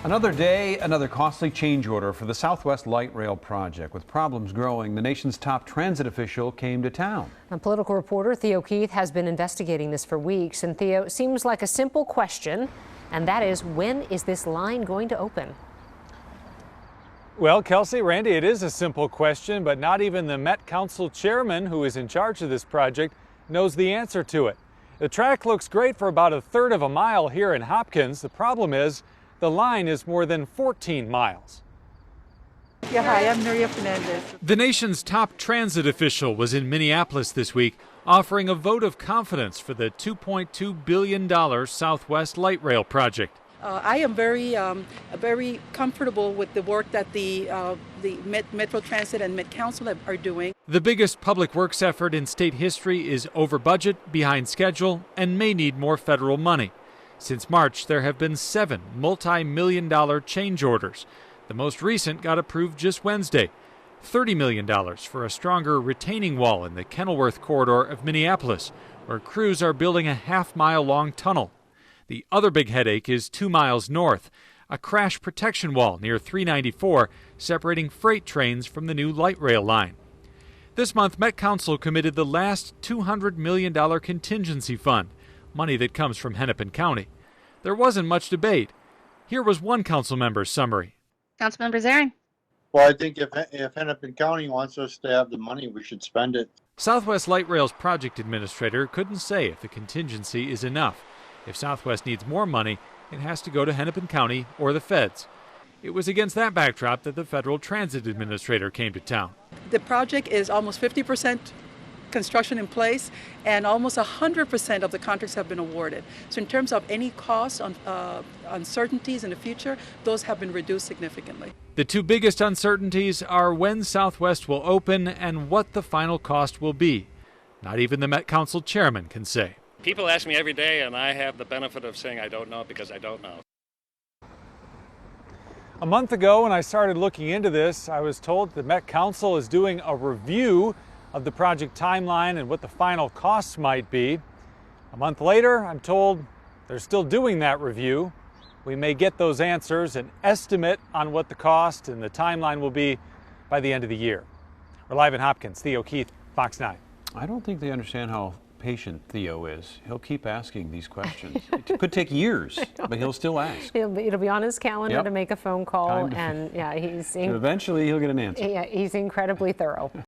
Another day, another costly change order for the Southwest Light Rail project. With problems growing, the nation's top transit official came to town. A political reporter, Theo Keith, has been investigating this for weeks. And Theo, it seems like a simple question, and that is, when is this line going to open? Well, Kelsey, Randy, it is a simple question, but not even the Met Council chairman, who is in charge of this project, knows the answer to it. The track looks great for about a third of a mile here in Hopkins. The problem is, the line is more than 14 miles. Yeah, hi, I'm Nuria Fernandez. The nation's top transit official was in Minneapolis this week, offering a vote of confidence for the $2.2 billion Southwest Light Rail project. I am very comfortable with the work that the Metro Transit and Met Council are doing. The biggest public works effort in state history is over budget, behind schedule, and may need more federal money. Since March, there have been 7 multi-million-dollar change orders. The most recent got approved just Wednesday, $30 million for a stronger retaining wall in the Kenilworth corridor of Minneapolis, where crews are building a half-mile-long tunnel. The other big headache is 2 miles north, a crash protection wall near 394, separating freight trains from the new light rail line. This month, Met Council committed the last $200 million contingency fund, money that comes from Hennepin County. There wasn't much debate. Here was one council member's summary. Councilmember Zaring. Well, I think if Hennepin County wants us to have the money, we should spend it. Southwest Light Rail's project administrator couldn't say if the contingency is enough. If Southwest needs more money, it has to go to Hennepin County or the feds. It was against that backdrop that the federal transit administrator came to town. The project is almost 50% construction in place, and almost 100% of the contracts have been awarded. So in terms of any costs on uncertainties in the future, those have been reduced significantly. The two biggest uncertainties are when Southwest will open and what the final cost will be. Not even the Met Council chairman can say. People ask me every day, and I have the benefit of saying I don't know because I don't know. A month ago, when I started looking into this, I was told the Met Council is doing a review of the project timeline and what the final costs might be. A month later, I'm told they're still doing that review. We may get those answers, an estimate on what the cost and the timeline will be by the end of the year. We're live in Hopkins. Theo Keith, Fox 9. I don't think they understand how patient Theo is. He'll keep asking these questions. It could take years, but he'll still ask. It'll be on his calendar to make a phone call, and yeah, Eventually he'll get an answer. Yeah, he's incredibly thorough.